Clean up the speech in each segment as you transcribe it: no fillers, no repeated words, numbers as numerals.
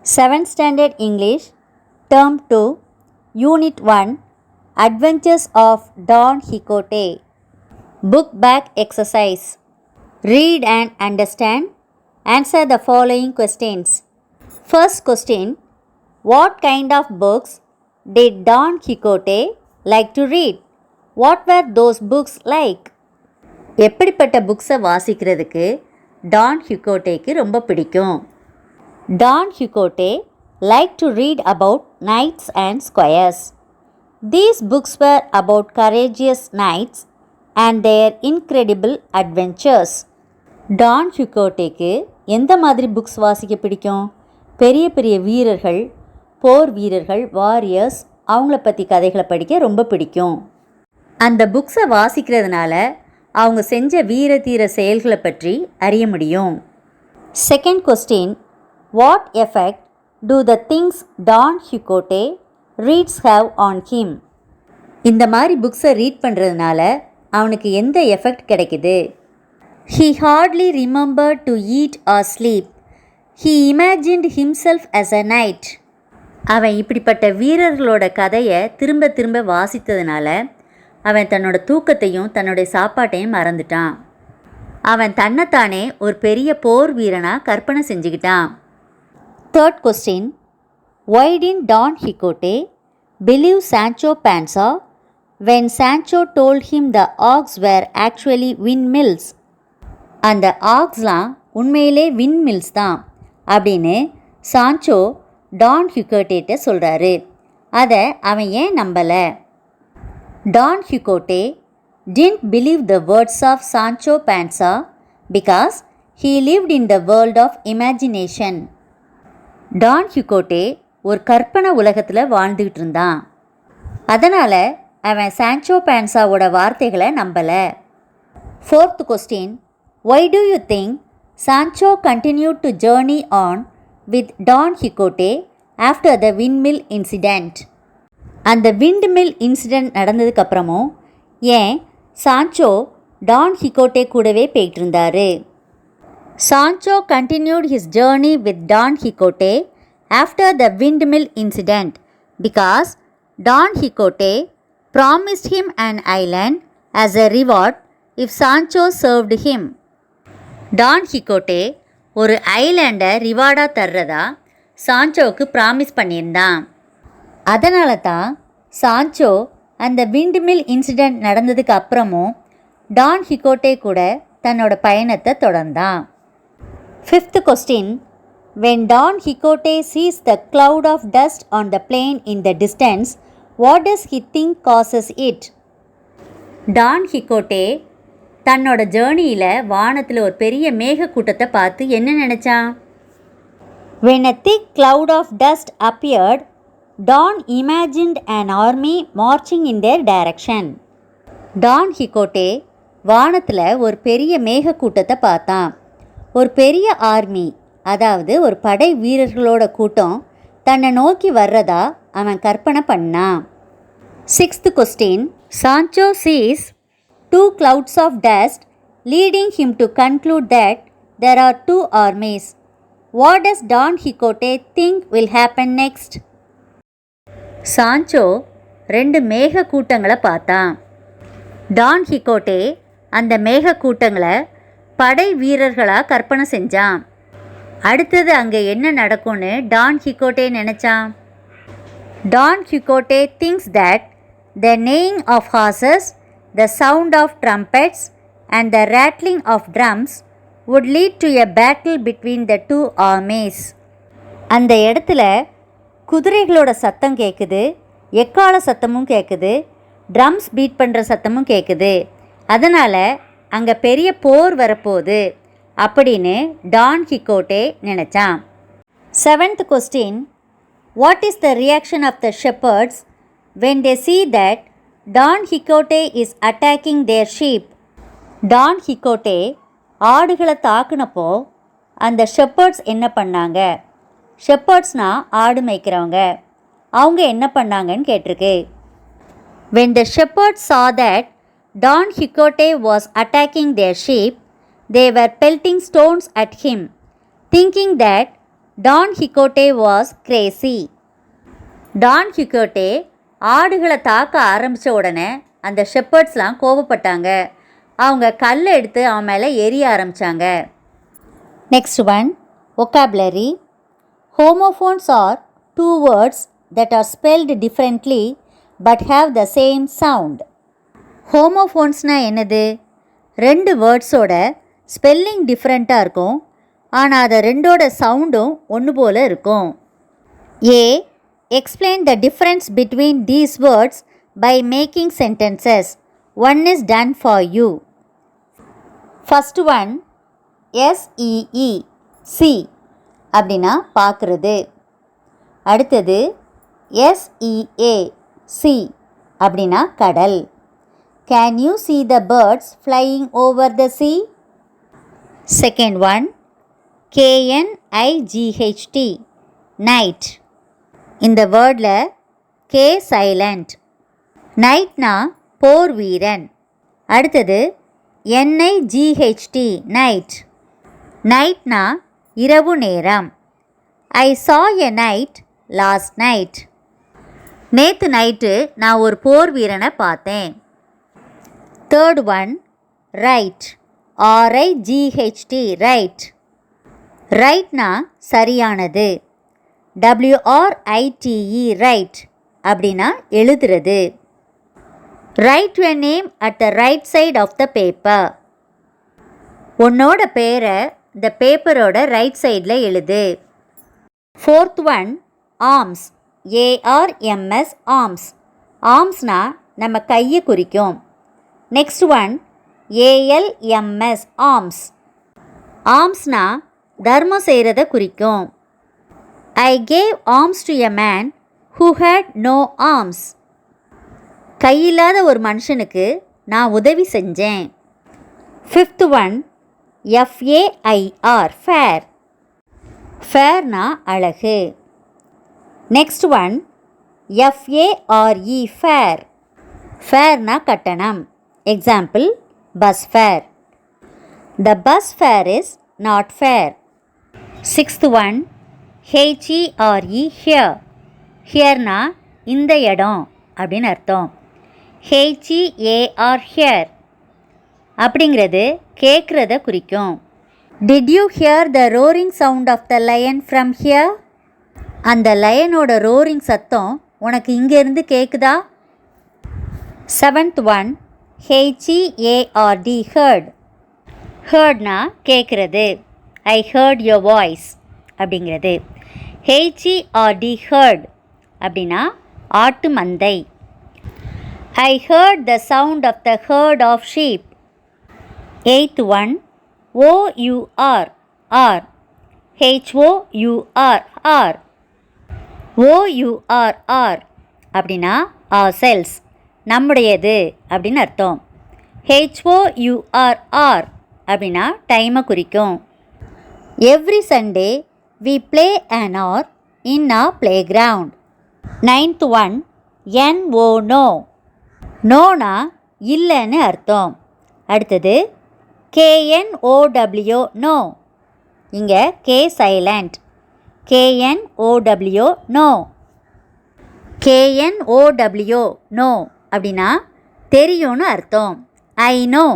7th Standard English, Term 2, Unit 1, Adventures of Don Quixote. Book back exercise. Read and understand. Answer the following questions. First question, what kind of books did Don Quixote like to read? What were those books like? எப்படிப்பட்ட புக்ஸை வாசிக்கிறதுக்கு Don ஹிகோட்டேக்கு ரொம்ப பிடிக்கும்? Don Quixote liked to read about knights and squires. These books were about courageous knights and their incredible adventures. Don ஹிகோட்டேக்கு எந்த மாதிரி books வாசிக்க பிடிக்கும்? பெரிய பெரிய வீரர்கள், போர் வீரர்கள், வாரியர்ஸ், அவங்கள பற்றி கதைகளை படிக்க ரொம்ப பிடிக்கும். அந்த புக்ஸை வாசிக்கிறதுனால அவங்க செஞ்ச வீர தீர செயல்களை பற்றி அறிய முடியும். Second question, what effect do the things Don Quixote reads have on him? இந்த மாதிரி புக்ஸை ரீட் பண்ணுறதுனால அவனுக்கு எந்த எஃபெக்ட் கிடைக்குது? He hardly remembered to eat or sleep. He imagined himself as a knight. அவன் இப்படிப்பட்ட வீரர்களோட கதையை திரும்ப திரும்ப வாசித்ததுனால அவன் தன்னோட தூக்கத்தையும் தன்னுடைய சாப்பாட்டையும் மறந்துட்டான். அவன் தன்னைத்தானே ஒரு பெரிய போர் வீரனாக கற்பனை செஞ்சுக்கிட்டான். Third question, why didn't Don Quixote believe Sancho Panza when Sancho told him the ox were actually windmills? அந்த ஆக்ஸ்லாம் உண்மையிலே விண்மில்ஸ் தான் அப்படின்னு சான்சோ டான் ஹிகோட்டேட்ட சொல்கிறாரு. அதை அவன் ஏன் நம்பலை? Don Quixote didn't believe the words of Sancho Panza because he lived in the world of imagination. Don Quixote ஒரு கற்பனை உலகத்தில் வாழ்ந்துக்கிட்டு இருந்தான். அதனால் அவன் சான்சோ பான்சாவோட வார்த்தைகளை நம்பலை. Fourth question, why do you think Sancho continued to journey on with Don Quixote after the windmill incident? அந்த விண்ட்மில் இன்சிடெண்ட் நடந்ததுக்கப்புறமும் ஏன் சான்சோ டான் ஹிகோட்டே கூடவே போயிட்டு இருந்தாரு? Sancho continued his journey with Don Quixote after the windmill incident because Don Quixote promised him an island as a reward if Sancho served him. Don Quixote ஒரு ஐலாண்டை ரிவார்டாக தர்றதா சான்சோவுக்கு promise பண்ணியிருந்தான். அதனால தான் Sancho அந்த விண்ட்மில் incident நடந்ததுக்கு அப்புறமும் டான் ஹிகோட்டே கூட தன்னோட பயணத்தை தொடர்ந்தான். Fifth question, when Don Quixote sees the cloud of dust on the plain in the distance, what does he think causes it? Don Quixote தன்னோட ஜேர்னியில் வானத்தில் ஒரு பெரிய மேக கூட்டத்தை பார்த்து என்ன நினச்சான்? When a thick cloud of dust appeared, Don imagined an army marching in their direction. Don Quixote வானத்தில் ஒரு பெரிய மேக கூட்டத்தை பார்த்தான். ஒரு பெரிய ஆர்மி, அதாவது ஒரு படை வீரர்களோட கூட்டம் தன்னை நோக்கி வர்றதா அவன் கற்பனை பண்ணான். Sixth question, Sancho sees two clouds of dust leading him to conclude that there are two armies. What does Don Quixote think will happen next? Sancho ரெண்டு மேக கூட்டங்களை பார்த்தான். டான் ஹிகோட்டே அந்த மேக கூட்டங்களை படை வீரர்களாக கற்பனை செஞ்சான். அடுத்தது அங்கே என்ன நடக்கும்னு டான் ஹிகோட்டே நினச்சான். Don Quixote thinks that the neighing of horses, the sound of trumpets and the rattling of drums would lead to a battle between the two armies. அந்த இடத்துல குதிரைகளோட சத்தம் கேட்குது, எக்கால சத்தமும் கேட்குது, ட்ரம்ஸ் பீட் பண்ணுற சத்தமும் கேட்குது. அதனால் அங்கே பெரிய போர் வரப்போகுது அப்படின்னு டான் ஹிகோட்டே நினச்சான். Seventh question, what is the reaction of the shepherds when they see that Don Quixote is attacking their sheep? Don Quixote ஆடுகளை தாக்குனப்போ அந்த ஷெப்பர்ட்ஸ் என்ன பண்ணாங்க? ஷெப்பர்ட்ஸ்னால் ஆடு மேய்க்கிறவங்க. அவங்க என்ன பண்ணாங்கன்னு கேட்டிருக்கு. When the shepherds saw that Don Quixote was attacking their sheep, they were pelting stones at him, thinking that Don Quixote was crazy. Don Quixote ஆடுகளை தாக்க ஆரம்பித்த உடனே அந்த ஷெப்பர்ட்ஸ்லாம் கோபப்பட்டாங்க. அவங்க கல்லை எடுத்து அவன் மேலே எரிய ஆரம்பித்தாங்க. Next one, vocabulary. Homophones are two words that are spelled differently but have the same sound. ஹோமோஃபோன்ஸ்னால் என்னது? ரெண்டு வேர்ட்ஸோட ஸ்பெல்லிங் டிஃப்ரெண்ட்டாக இருக்கும், ஆனால் அது ரெண்டோட சவுண்டும் ஒன்று போல் இருக்கும். ஏ, explain the difference between these words by making sentences. One is done for you. First one, SEE, see அப்படின்னா பார்க்குறது. அடுத்தது SEA, see அப்படின்னா கடல். Can you see the birds flying over the sea? Second one, KNIGHT, night. இந்த வேர்டில் K silent. நைட்னா போர் வீரன். அடுத்தது NIGHT, night. நைட்னா இரவு நேரம். I saw a night last night. நேற்று நைட்டு நான் ஒரு போர் வீரனை பார்த்தேன். Third one, right. RIGHT, right. ரைட்னா சரியானது. WRITE, ரைட் அப்படின்னா எழுதுறது. Right your name at the right side of the paper. உன்னோட பேரை இந்த பேப்பரோட ரைட் சைடில் எழுது. Fourth one, arms. ARMS, arms. ஆர்ம்ஸ்னா நம்ம கையை குறிக்கும். Next one, ALMS, alms. ஆர்ம்ஸ்னா தர்மம் செய்கிறத குறிக்கும். I gave arms to a man who had no arms. கையில்லாத ஒரு மனுஷனுக்கு நான் உதவி செஞ்சேன். Fifth one, FAIR, fair. ஃபேர்னா அழகு. Next one, FARE, fare. ஃபேர்னா கட்டணம். Example, bus fare. The bus fare is not fair. Sixth one, HERE, here. ஹியர்னா இந்த இடம் அப்படின்னு அர்த்தம். HEAR, here அப்படிங்கிறது கேட்குறத குறிக்கும். Did you hear the roaring sound of the lion from here? அந்த லயனோட ரோரிங் சத்தம் உனக்கு இங்கேருந்து கேட்குதா? Seventh one, HEARD, heard. ஹேர்ட்னா கேட்குறது. I heard your voice அப்படிங்கிறது. HERD, heard அப்படின்னா ஆட்டு மந்தை. I heard the sound of the herd of sheep. Eight one, OUR, R. HOUR, R. OUR அப்படின்னா ourselves, நம்முடையது அப்படின்னு அர்த்தம். HOUR அப்படின்னா டைமை குறிக்கும். Every Sunday we play an hour in our playground. Ninth one, NO, no. நோனா இல்லைன்னு அர்த்தம். அடுத்தது KNOW, no. இங்கே K silent. KNOW, no. KNOW, no அப்படின்னா தெரியும்னு அர்த்தம். I know,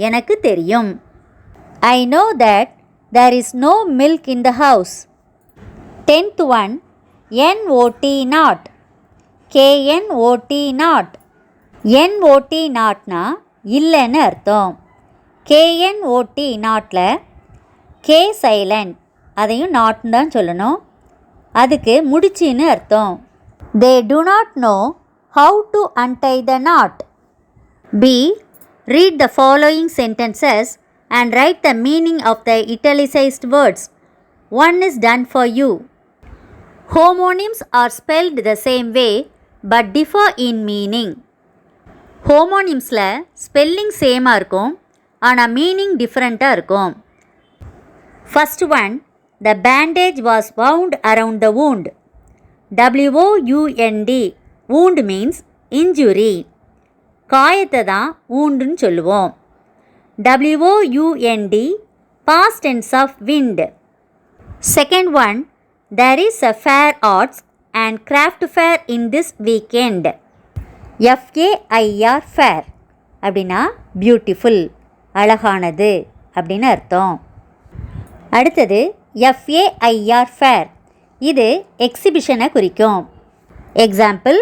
எனக்கு தெரியும். I know that there is no milk in the house. Tenth one, NOT, not. KNOT, not. NOT, notனா இல்லைன்னு அர்த்தம். KNOT, notல K சைலண்ட், அதையும் நாட்னு தான் சொல்லணும். அதுக்கு முடிச்சின்னு அர்த்தம். They do not know how to untie the knot. B. Read the following sentences and write the meaning of the italicized words. One is done for you. Homonyms are spelled the same way but differ in meaning. ஹோமோனிம்ஸில் spelling சேமாக இருக்கும், ஆனால் meaning டிஃப்ரெண்ட்டாக இருக்கும். First one, the bandage was wound around the wound. WOUND, wound means injury. காயத்தை தான் woundன்னு சொல்லுவோம். WOUND, past tense of wind. Second one, there is a fair arts and craft fair in this weekend. FAIR fair அப்படின்னா beautiful, அழகானது அப்படின்னு அர்த்தம். அடுத்தது FAIR fair, இது எக்ஸிபிஷனை குறிக்கும். Example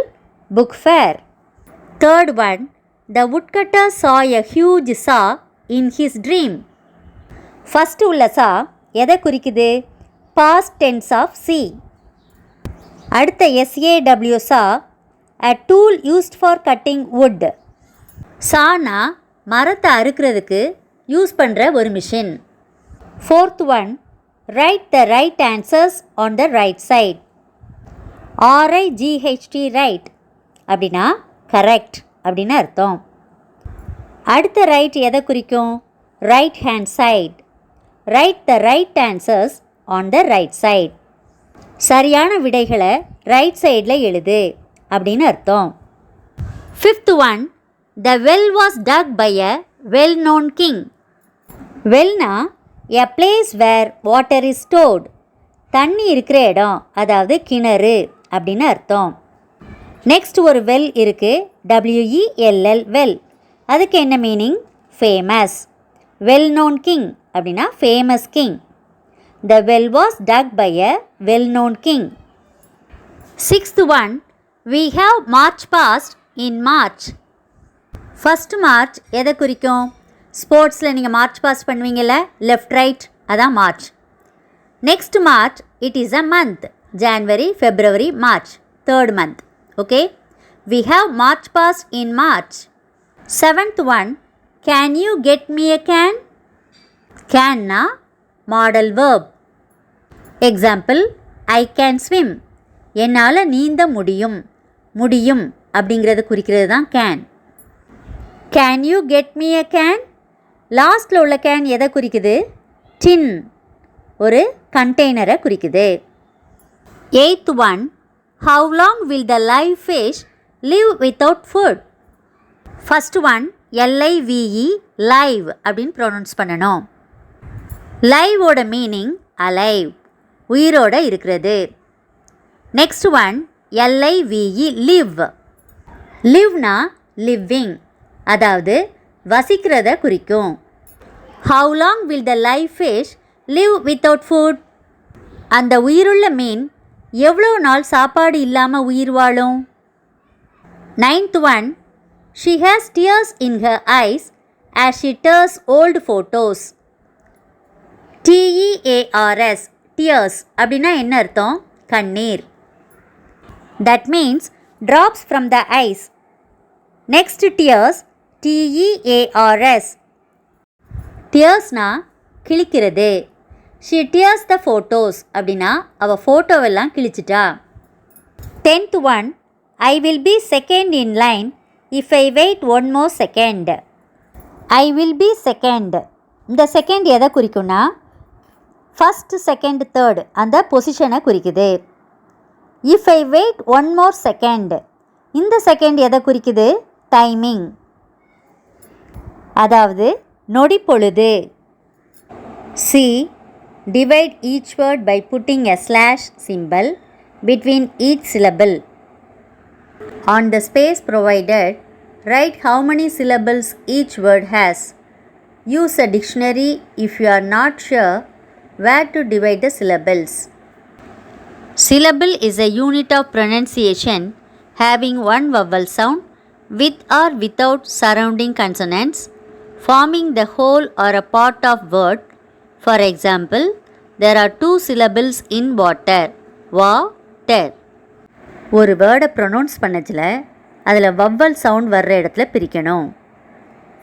book fair. Third one, the woodcutter saw a huge saw in his dream. First உள்ள saw எதை குறிக்குது? Past tense of see. அடுத்த SAW saw, a tool used for cutting wood. சானா மரத்தை அறுக்கிறதுக்கு யூஸ் பண்ணுற ஒரு machine. Fourth one, write the right answers on the right side. RIGHT right அப்படின்னா கரெக்ட் அப்படின்னு அர்த்தம். அடுத்த ரைட் எதை குறிக்கும்? Right hand side. Write the right answers on the right side. சரியான விடைகளை ரைட் சைடில் எழுது அப்படின்னு அர்த்தம். Fifth one, the well was dug by a well known king. வெல்னா a place where water is stored. தண்ணி இருக்கிற இடம், அதாவது கிணறு அப்படின்னு அர்த்தம். நெக்ஸ்ட் ஒரு வெல் இருக்குது, WELL வெல். அதுக்கு என்ன meaning? Famous. Well known king அப்படின்னா famous king. The well was dug by a well known king. Sixth one, we have march past in March. First march எதை குறிக்கும்? ஸ்போர்ட்ஸில் நீங்கள் மார்ச் பாஸ்ட் பண்ணுவீங்கள்ல, left right, அதான் march. Next March, it is a month. January, February, March, third month. Okay, we have march past in March. செவன்த் ஒன், can you get me a can? கேன்னா model verb. Example I can swim. என்னால் நீந்த முடியும். முடியும் அப்படிங்கிறது குறிக்கிறது தான் can. Can you get me a can? லாஸ்ட்டில் உள்ள கேன் எதை குறிக்குது? டின், ஒரு கண்டெய்னரை குறிக்குது. Eighth one, how long will the live fish live without food? First one LIVE live அப்படின்னு ப்ரொனவுன்ஸ் பண்ணணும். லைவோட மீனிங் அலைவ், உயிரோடு இருக்கிறது. Next one LIVE live. லிவ்னா லிவ்விங், அதாவது வசிக்கிறத குறிக்கும். How long will the live fish live without food? அந்த உயிருள்ள மீன் எவ்வளோ நாள் சாப்பாடு இல்லாமல் உயிர் வாழும்? Ninth one, she has tears in her eyes as she tears old photos. TEARS tears அப்படின்னா என்ன அர்த்தம்? கண்ணீர். That means drops from the eyes. Next tears, TEARS. Tearsனா கிழிக்கிறது. She tears the photos அப்படின்னா அவள் ஃபோட்டோவெல்லாம் கிழிச்சிட்டா. 10th one, I will be second in line if I wait one more second. I will be second. இந்த second எதை குறிக்கும்னா first, second, third அந்த பொசிஷனை குறிக்குது. If I wait one more second, இந்த second எதை குறிக்குது? டைமிங், அதாவது நொடி பொழுது. C, divide each word by putting a slash symbol between each syllable. On the space provided, write how many syllables each word has. Use a dictionary if you are not sure where to divide the syllables. Syllable is a unit of pronunciation having one vowel sound with or without surrounding consonants, forming the whole or a part of word. For example, there are two syllables in water. Water. ஒரு வேர்டை pronounce பண்ணதில் அதில் vowel sound வர்ற இடத்துல பிரிக்கணும்.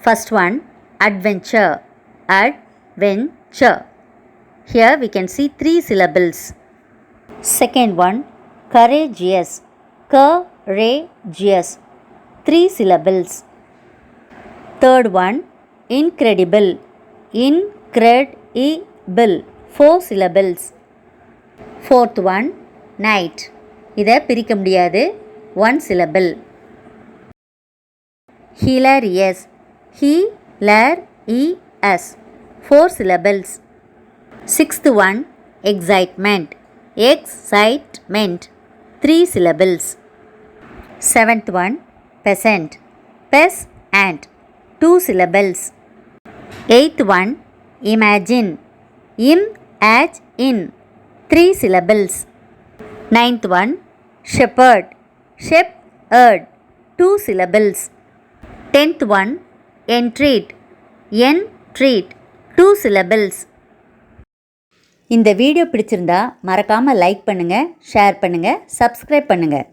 First one adventure. Adventure. Here we can see 3 syllables. Second one courageous. Courageous. 3 syllables. Third one incredible. Incredible. 4 syllables. Fourth one night. இதை பிரிக்க முடியாது, 1 syllable. Hilarious. Hilarious. 4 syllables. Sixth one excitement. excitement, 3 syllables. 7th one, peasant, pes and 2 syllables. 8th one, imagine, im-ag-in, 3 syllables. 9th one, shepherd, shep-erd, 2 syllables. 10th one, entreat, en-treat, 2 syllables. இந்த video பிடிச்சிருந்தா மறக்காமல் like பண்ணுங்கள், share பண்ணுங்கள், subscribe பண்ணுங்கள்.